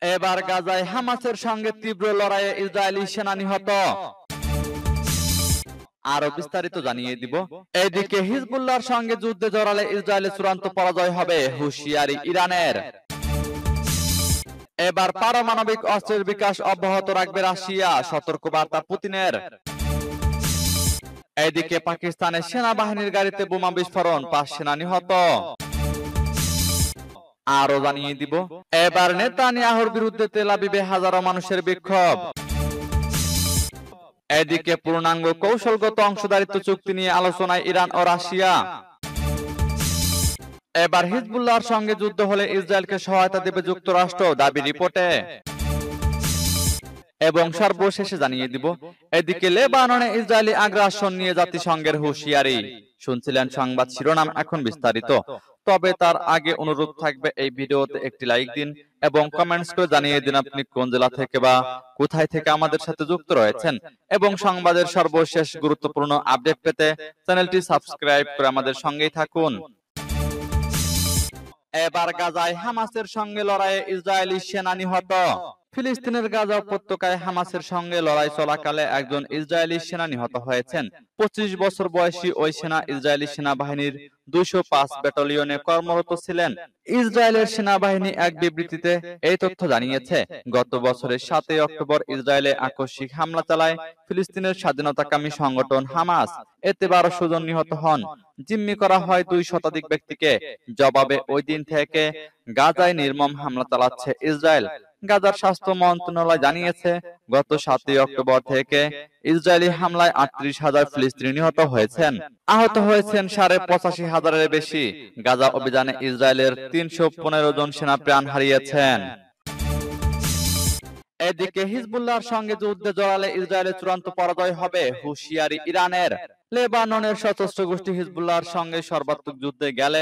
এবার গাজায় হামাসের সঙ্গে তীব্র লড়াইয়ে ইসরায়েলি সেনা নিহত। আরো বিস্তারিত জানিয়ে দিব। এদিকে হিজবুল্লাহর সঙ্গে যুদ্ধে জড়ালে ইসরায়েলের চূড়ান্ত পরাজয় হবে, হুঁশিয়ারি ইরানের। এবার পারমাণবিক অস্ত্রের বিকাশ অব্যাহত রাখবে রাশিয়া, সতর্কবার্তা পুতিনের। এদিকে পাকিস্তানের সেনাবাহিনীর গাড়িতে বোমা বিস্ফোরণ, 5 সেনা নিহত। আরো জানিয়ে দিব। এবার নেতানিয়াহুর বিরুদ্ধে তেল আবিবে হাজারো মানুষের বিক্ষোভ। এদিকে পূর্ণাঙ্গ কৌশলগত অংশীদারিত্ব চুক্তি নিয়ে আলোচনায় ইরান ও রাশিয়া। এবার হিজবুল্লাহর সঙ্গে যুদ্ধ হলে ইসরায়েলকে সহায়তা দেবে যুক্তরাষ্ট্র, দাবি রিপোর্টে। এবং সর্বশেষে জানিয়ে দিব। এদিকে লেবাননে ইসরায়েলি আগ্রাসন নিয়ে জাতিসংঘের হুঁশিয়ারি। শুনছিলেন সংবাদ শিরোনাম, এখন বিস্তারিত। তবে তার আগে অনুরোধ থাকবে এই ভিডিওতে একটি লাইক দিন এবং কমেন্টস করে জানিয়ে দিন আপনি কোন জেলা থেকে বা কোথায় থেকে আমাদের সাথে যুক্ত রয়েছেন। এবং সংবাদের সর্বশেষ গুরুত্বপূর্ণ আপডেট পেতে চ্যানেলটি সাবস্ক্রাইব করে আমাদের সঙ্গেই থাকুন। এবার গাজায় হামাসের সঙ্গে লড়াইয়ে ইসরায়েলি সেনা নিহত। ফিলিস্তিনের গাজা উপত্যকায় হামাসের সঙ্গে লড়াই চলাকালে একজন ইসরায়েলি সেনা নিহত হয়েছেন। 25 বছর বয়সী ওই সেনা ইসরায়েলি সেনাবাহিনীর 205 ব্যাটালিয়নে কর্মরত ছিলেন। ইসরায়েলের সেনাবাহিনী এক বিবৃতিতে এই তথ্য জানিয়েছে। গত বছরের 7 অক্টোবর ইসরায়েলে আকস্মিক হামলা চালায় ফিলিস্তিনের স্বাধীনতাকামী সংগঠন হামাস। এতে 12 জন নিহত হন। জিম্মি করা হয় 2 শতাধিক ব্যক্তিকে। জবাবে ওই দিন থেকে গাজায় নির্মম হামলা চালাচ্ছে ইসরায়েল। গাজার স্বাস্থ্য মন্ত্রণালয় জানিয়েছে, গত 7 অক্টোবর থেকে ইসরায়েলি হামলায় 38,000 ফিলিস্তিনি নিহত হয়েছেন। আহত হয়েছেন 85,000-এর বেশি। গাজা অভিযানে ইসরায়েলের 315 জন সেনা প্রাণ হারিয়েছেন। এদিকে হিজবুল্লাহর সঙ্গে যুদ্ধে জড়ালে ইসরায়েলের চূড়ান্ত পরাজয় হবে, হুঁশিয়ারি ইরানের। লেবাননের সশস্ত্র গোষ্ঠী হিজবুল্লাহর সঙ্গে সর্বাত্মক যুদ্ধে গেলে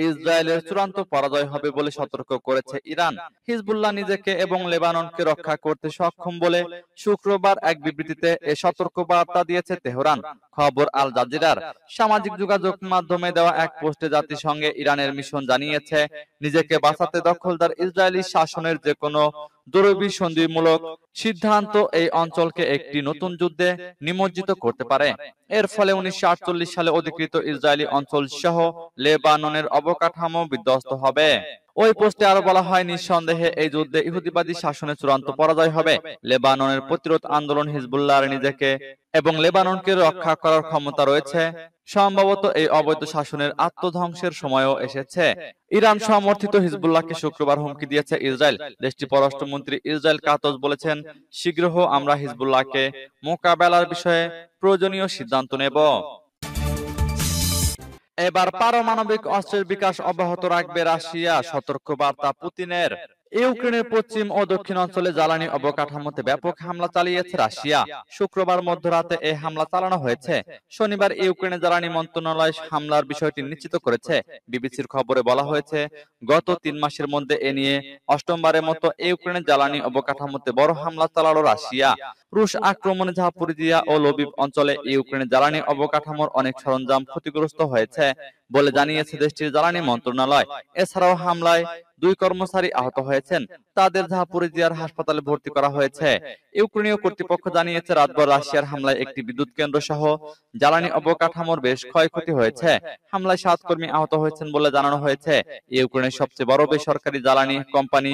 ইসরায়েলের চূড়ান্ত পরাজয় হবে বলে সতর্ক করেছে ইরান। হিজবুল্লাহ নিজেকে এবং লেবাননকে রক্ষা করতে সক্ষম বলে শুক্রবার এক বিবৃতিতে এ সতর্কবার্তা দিয়েছে তেহরান। খবর আল জাজিরার সামাজিক যোগাযোগ মাধ্যমে দেওয়া এক পোস্টে জাতিসংঘে ইরানের মিশন জানিয়েছে, নিজেকে বাঁচাতে দখলদার ইসরায়েলি শাসনের যে কোনো দুরভিসন্ধিমূলক সিদ্ধান্ত এই অঞ্চলকে একটি নতুন যুদ্ধে নিমজ্জিত করতে পারে। এর ফলে 1948 সালে অধিকৃত ইসরায়েলি অঞ্চল সহ লেবাননের অবকাঠামো বিধ্বস্ত হবে। ওই পোস্টে আরো বলা হয়, নিঃসন্দেহে এই যুদ্ধে ইহুদিবাদী শাসনের চূড়ান্ত পরাজয় হবে। লেবাননের প্রতিরোধ আন্দোলন হিজবুল্লাহর নিজেকে এবং লেবাননকে রক্ষা করার ক্ষমতা রয়েছে। সম্ভবত এই অবৈধ শাসনের আত্মধ্বংসের সময়ও এসেছে। ইরান সমর্থিত হিজবুল্লাহকে শুক্রবার হুমকি দিয়েছে ইসরায়েল। দেশটির পররাষ্ট্রমন্ত্রী ইসরায়েল কাতজ বলেছেন, শীঘ্র আমরা হিজবুল্লাহকে মোকাবেলার বিষয়ে প্রয়োজনীয় সিদ্ধান্ত নেব। এবার পারমাণবিক অস্ত্রের বিকাশ অব্যাহত রাখবে রাশিয়া, সতর্কবার্তা পুতিনের। ইউক্রেনের পশ্চিম ও দক্ষিণ অঞ্চলে জ্বালানি অবকাঠামোতে ব্যাপক হামলা চালিয়েছে রাশিয়া। শুক্রবার মধ্যরাতে এই হামলা চালানো হয়েছে। শনিবার ইউক্রেনের জ্বালানি মন্ত্রণালয় হামলার বিষয়টি নিশ্চিত করেছে। বিবিসির খবরে বলা হয়েছে, গত 3 মাসের মধ্যে এ নিয়ে 8মবারের মতো ইউক্রেনের জ্বালানি অবকাঠামোতে বড় হামলা চালালো রাশিয়া। রুশ আক্রমণে জাপরিজিয়া ও লবিব অঞ্চলে ইউক্রেনের জ্বালানি অবকাঠামোর অনেক সরঞ্জাম ক্ষতিগ্রস্ত হয়েছে বলে জানিয়েছে দেশটির জ্বালানি মন্ত্রণালয়। এছাড়াও হামলায় 2 কর্মচারী আহত হয়েছেন। তাদের জাপরিজিয়ার হাসপাতালে ভর্তি করা হয়েছে। ইউক্রেনীয় কর্তৃপক্ষ জানিয়েছে, রাতভর রাশিয়ার হামলায় একটি বিদ্যুৎ কেন্দ্র সহ জ্বালানি অবকাঠামোর বেশ ক্ষয়ক্ষতি হয়েছে। হামলায় 7 কর্মী আহত হয়েছেন বলে জানানো হয়েছে। ইউক্রেনের সবচেয়ে বড় বেসরকারি জ্বালানি কোম্পানি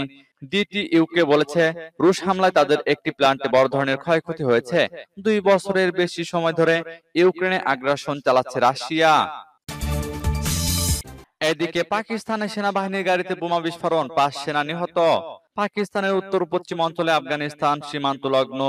ডিটিইউকে বলেছে, রুশ হামলায় তাদের একটি প্ল্যান্টে বড় ধরনের ক্ষয়ক্ষতি হয়েছে। 2 বছরের বেশি সময় ধরে ইউক্রেনে আগ্রাসন চালাচ্ছে রাশিয়া। এদিকে পাকিস্তানের সেনাবাহিনীর গাড়িতে বোমা বিস্ফোরণ, 5 সেনা নিহত। পাকিস্তানের উত্তর পশ্চিম অঞ্চলে আফগানিস্তান সীমান্ত লগ্ন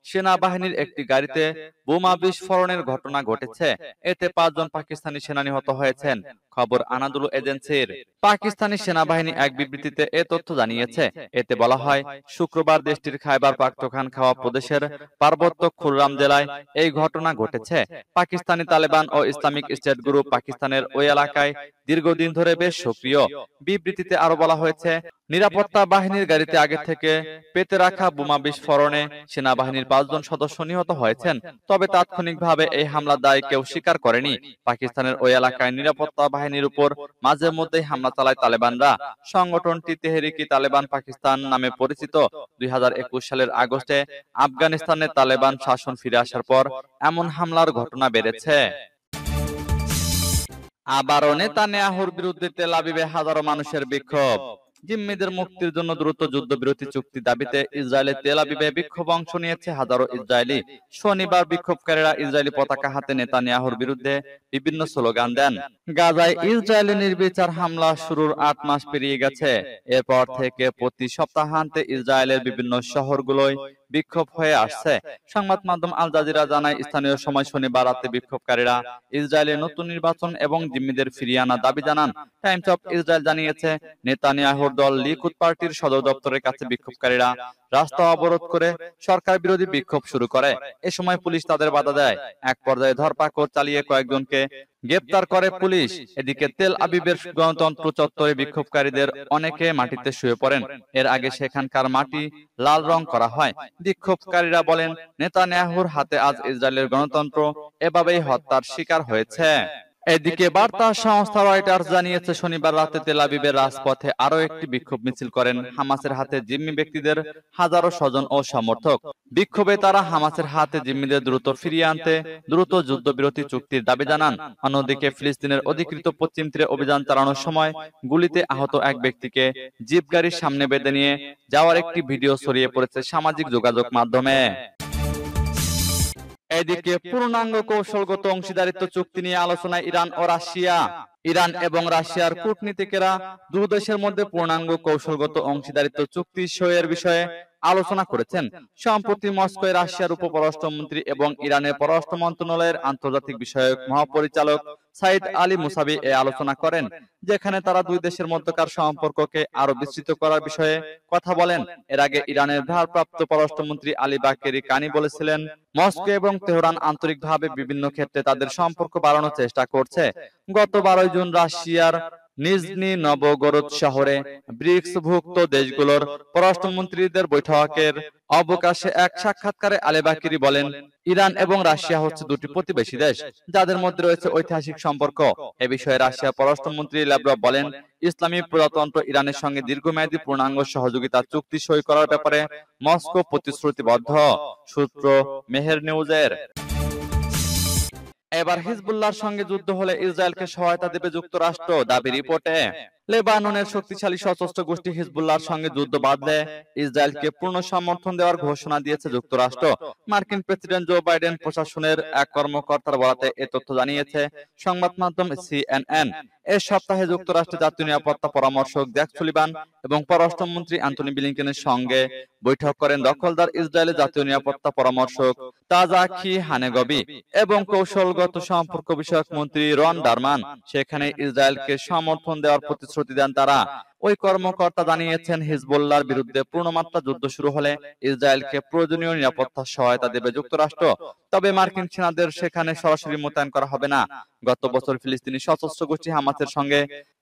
সেনাবাহিনীর একটি গাড়িতে বোমা বিস্ফোরণের ঘটনা ঘটেছে। এতে 5 জন পাকিস্তানি সেনা নিহত হয়েছেন। খবর আনাদুলু এজেন্সির। পাকিস্তানি সেনাবাহিনী এক বিবৃতিতে এ তথ্য জানিয়েছে। এতে বলা হয়, শুক্রবার দেশটির খাইবার পাখতুনখাওয়া প্রদেশের পার্বত্য খুররাম জেলায় এই ঘটনা ঘটেছে। পাকিস্তানি তালেবান ও ইসলামিক স্টেট গ্রুপ পাকিস্তানের ওই এলাকায় দীর্ঘদিন ধরে বেশ সক্রিয়। বিবৃতিতে আরো বলা হয়েছে, নিরাপত্তা বাহিনীর গাড়িতে আগে থেকে পেতে রাখা বোমা বিস্ফোরণে সেনাবাহিনীর 5 5 জন সদস্য নিহত হয়েছেন। তবে তাৎক্ষণিকভাবে এই হামলার দায় কেউ স্বীকার করেনি। পাকিস্তানের ওই এলাকায় নিরাপত্তা বাহিনীর উপর মাঝে মধ্যেই হামলা চালায় তালেবানরা। সংগঠনটি তেহরিকি তালেবান পাকিস্তান নামে পরিচিত। 2021 সালের আগস্টে আফগানিস্তানে তালেবান শাসন ফিরে আসার পর এমন হামলার ঘটনা বেড়েছে। আবারও নেতানিয়াহুর বিরুদ্ধে তেল আবিবে হাজারো মানুষের বিক্ষোভ। জিম্মিদের মুক্তির জন্য দ্রুত যুদ্ধবিরতি চুক্তি দাবিতে ইসরায়েলের তেল আবিবে বিক্ষোভ অংশ নিয়েছে হাজারো ইসরায়েলি। শনিবার বিক্ষোভকারীরা ইসরায়েলি পতাকা হাতে নেতানিয়াহুর বিরুদ্ধে বিভিন্ন স্লোগান দেন। গাজায় ইসরায়েলি নির্বিচার হামলা শুরুর 8 মাস পেরিয়ে গেছে। এরপর থেকে প্রতি সপ্তাহান্তে ইসরায়েলের বিভিন্ন শহরগুলোয় বিক্ষোভ হয়ে আসছে। সংবাদ মাধ্যম আল জাজিরা জানায়, স্থানীয় সময় শনিবার রাতে বিক্ষোভকারীরা ইসরায়েলের নতুন নির্বাচন এবং জিম্মিদের ফিরিয়ে আনার দাবি জানান। টাইমস অফ ইসরায়েল জানিয়েছে, নেতানিয়াহুর দল লিকুদ পার্টির সদর দপ্তরের কাছে বিক্ষোভকারীরা রাস্তা অবরোধ করে সরকার বিরোধী বিক্ষোভ শুরু করে। এ সময় পুলিশ তাদের বাধা দেয়। এক পর্যায়ে ধরপাকড় চালিয়ে কয়েকজনকে গ্রেপ্তার করে পুলিশ। এদিকে তেল আবিবের গণতন্ত্র চত্বরে বিক্ষোভকারীদের অনেকে মাটিতে শুয়ে পড়েন। এর আগে সেখানকার মাটি লাল রং করা হয়। বিক্ষোভকারীরা বলেন, নেতানিয়াহুর হাতে আজ ইসরায়েলের গণতন্ত্র এভাবেই হত্যার শিকার হয়েছে। এদিকে বার্তা সংস্থা রয়টার্স জানিয়েছে, শনিবার রাতে তেল আবিবের রাজপথে আরো একটি বিক্ষোভ মিছিল করেন হামাসের হাতে জিম্মি ব্যক্তিদের হাজারো স্বজন ও সমর্থক। বিক্ষোভে তারা হামাসের হাতে জিম্মিদের দ্রুত ফিরিয়ে আনতে দ্রুত যুদ্ধবিরতি চুক্তির দাবি জানান। অন্যদিকে ফিলিস্তিনের অধিকৃত পশ্চিম তীরে অভিযান চালানোর সময় গুলিতে আহত এক ব্যক্তিকে জিপ গাড়ির সামনে বেঁধে নিয়ে যাওয়ার একটি ভিডিও ছড়িয়ে পড়েছে সামাজিক যোগাযোগ মাধ্যমে। এদিকে পূর্ণাঙ্গ কৌশলগত অংশীদারিত্ব চুক্তি নিয়ে আলোচনায় ইরান ও রাশিয়া। ইরান এবং রাশিয়ার কূটনীতিকেরা দুই দেশের মধ্যে পূর্ণাঙ্গ কৌশলগত অংশীদারিত্ব চুক্তি সইয়ের বিষয়ে আলোচনা করেছেন। সম্প্রতি মস্কোয় রাশিয়ার উপপররাষ্ট্রমন্ত্রী এবং ইরানের পররাষ্ট্র মন্ত্রণালয়ের আন্তর্জাতিক বিষয়ক মহাপরিচালক সাইদ আলী মুসাবি এ আলোচনা করেন, যেখানে তারা দুই দেশের মধ্যকার সম্পর্ককে আরো বিস্তৃত করার বিষয়ে কথা বলেন। এর আগে ইরানের ভারপ্রাপ্ত পররাষ্ট্রমন্ত্রী আলী বাকেরি কানি বলেছিলেন, মস্কো এবং তেহরান আন্তরিকভাবে বিভিন্ন ক্ষেত্রে তাদের সম্পর্ক বাড়ানোর চেষ্টা করছে। গত 12 জুন রাশিয়ার নিজনি নভগরদ শহরে ব্রিক্সভুক্ত দেশগুলোর পররাষ্ট্রমন্ত্রীদের বৈঠকের অবকাশে এক সাক্ষাৎকারে আলী বাকেরি বলেন, ইরান এবং রাশিয়া হচ্ছে দুটি প্রতিবেশী দেশ যাদের মধ্যে রয়েছে ঐতিহাসিক সম্পর্ক। এ বিষয়ে রাশিয়ার পররাষ্ট্রমন্ত্রী লাভরভ বলেন, ইসলামী প্রজাতন্ত্র ইরানের সঙ্গে দীর্ঘমেয়াদী পূর্ণাঙ্গ সহযোগিতা চুক্তি সই করার ব্যাপারে মস্কো প্রতিশ্রুতিবদ্ধ। সূত্র মেহের নিউজের। এবার হিজবুল্লাহর সঙ্গে যুদ্ধ হলে ইসরায়েলকে সহায়তা দেবে যুক্তরাষ্ট্র, দাবি রিপোর্টে। লেবাননের শক্তিশালী সশস্ত্র গোষ্ঠী হিজবুল্লাহর সঙ্গে যুদ্ধ বাঁধলে ইসরায়েলকে পূর্ণ সমর্থন দেওয়ার ঘোষণা দিয়েছে যুক্তরাষ্ট্র। মার্কিন প্রেসিডেন্ট জো বাইডেন প্রশাসনের এক কর্মকর্তার বরাতে এ তথ্য জানিয়েছে সংবাদ মাধ্যম সিএনএন। এ সপ্তাহে যুক্তরাষ্ট্রের জাতীয় নিরাপত্তা পরামর্শক জ্যাক সুলিভান এবং পররাষ্ট্রমন্ত্রী অ্যান্টনি ব্লিংকেনের সঙ্গে বৈঠক করেন দখলদার ইসরায়েলের জাতীয় নিরাপত্তা পরামর্শক তাজাকি হানেগবি এবং কৌশলগত সম্পর্ক বিষয়ক মন্ত্রী রন ডারমান। সেখানে ইসরায়েলকে সমর্থন দেওয়ার প্রতিশ্রুতি দেন তারা। ওই কর্মকর্তা জানিয়েছেন, হিজবুল্লাহর বিরুদ্ধে পূর্ণমাত্রা যুদ্ধ শুরু হলে ইসরায়েলকে প্রয়োজনীয় নিরাপত্তা সহায়তা দেবে যুক্তরাষ্ট্র। তবে মার্কিন সেনাদের সেখানে সরাসরি মোতায়েন করা হবে না। গত বছর ফিলিস্তিনি সশস্ত্র গোষ্ঠী হামাসের সঙ্গে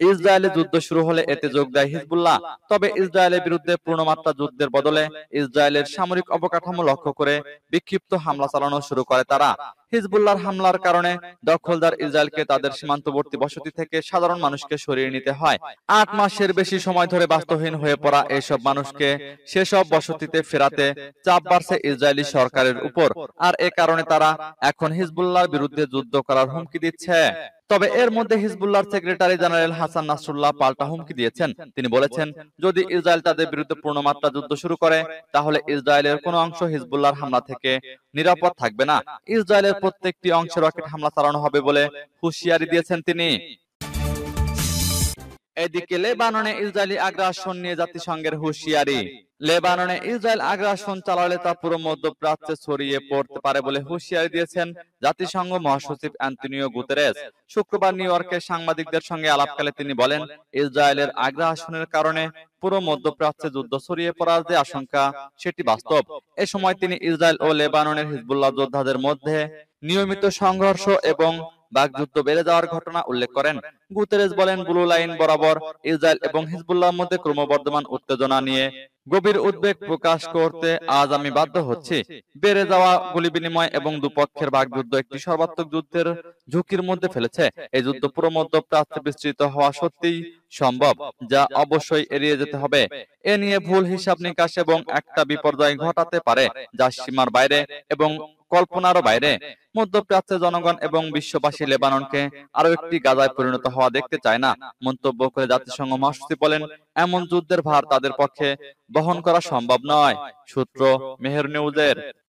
ইসরায়েলের যুদ্ধ শুরু হলে এতে যোগ দেয় হিজবুল্লাহ। তবে ইসরায়েলের বিরুদ্ধে পূর্ণমাত্রা যুদ্ধের বদলে ইসরায়েলের সামরিক অবকাঠামো লক্ষ্য করে বিক্ষিপ্ত হামলা চালানো শুরু করে তারা। হিজবুল্লাহর হামলার কারণে দখলদার ইসরায়েলকে তাদের সীমান্তবর্তী বসতি থেকে সাধারণ মানুষকে সরিয়ে নিতে হয়। 8 মাসের বেশি সময় ধরে বাস্তুহীন হয়ে পড়া এসব মানুষকে সেসব বসতিতে ফেরাতে চাপ বাড়ছে ইসরায়েলি সরকারের উপর। আর এ কারণে তারা এখন হিজবুল্লাহর বিরুদ্ধে যুদ্ধ করার হুমকি দিচ্ছে। তবে এর মধ্যে হিজবুল্লাহর সেক্রেটারি জেনারেল হাসান নাসরুল্লাহ পাল্টা হুমকি দিয়েছেন। তিনি বলেছেন, যদি ইসরায়েল তাদের বিরুদ্ধে পূর্ণমাত্রা যুদ্ধ শুরু করে তাহলে ইসরায়েলের কোনো অংশ হিজবুল্লাহর হামলা থেকে নিরাপদ থাকবে না। ইসরায়েলের প্রত্যেকটি অংশে রকেট হামলা চালানো হবে বলে হুঁশিয়ারি দিয়েছেন তিনি। এদিকে লেবাননে ইসরায়েলি আগ্রাসন নিয়ে জাতিসংঘের হুঁশিয়ারি। লেবাননে ইসরায়েল আগ্রাসন চালালে তা পুরো মধ্যপ্রাচ্যে ছড়িয়ে পড়তে পারে বলে হুঁশিয়ারি দিয়েছেন জাতিসংঘ মহাসচিব অ্যান্টনিও গুতেরেস। শুক্রবার নিউ ইয়র্কে সাংবাদিকদের সঙ্গে আলাপকালে তিনি বলেন, ইসরায়েলের আগ্রাসনের কারণে পুরো মধ্যপ্রাচ্যে যুদ্ধ ছড়িয়ে পড়ার যে আশঙ্কা সেটি বাস্তব। এ সময় তিনি ইসরায়েল ও লেবাননের হিজবুল্লাহ যোদ্ধাদের মধ্যে নিয়মিত সংঘর্ষ এবং বাকযুদ্ধ বেড়ে যাওয়ার ঘটনা উল্লেখ করেন। গুতেরেস বলেন, ব্লু লাইন বরাবর ইসরায়েল এবং হিজবুল্লাহর মধ্যে ক্রমবর্ধমান উত্তেজনা নিয়ে গভীর উদ্বেগ প্রকাশ করতে আজ আমি বাধ্য হচ্ছি। বেড়ে যাওয়া গুলি বিনিময় এবং দুপক্ষের বাগযুদ্ধ একটি সর্বাত্মক যুদ্ধের ঝুঁকির মধ্যে ফেলেছে। এই যুদ্ধ পুরো মধ্যপ্রাচ্যে বিস্তৃত হওয়া সত্যিই সম্ভব, যা অবশ্যই এড়িয়ে যেতে হবে। এ নিয়ে ভুল হিসাব নিকাশ এবং একটা বিপর্যয় ঘটাতে পারে যা সীমার বাইরে এবং কল্পনারও বাইরে। মধ্যপ্রাচ্যের জনগণ এবং বিশ্ববাসী লেবাননকে আরো একটি গাজায় পরিণত হওয়া দেখতে চায় না। মন্তব্য করে জাতিসংঘ মহাসচিব বলেন, এমন যুদ্ধের ভার তাদের পক্ষে বহন করা সম্ভব নয়। সূত্র মেহের নিউজের।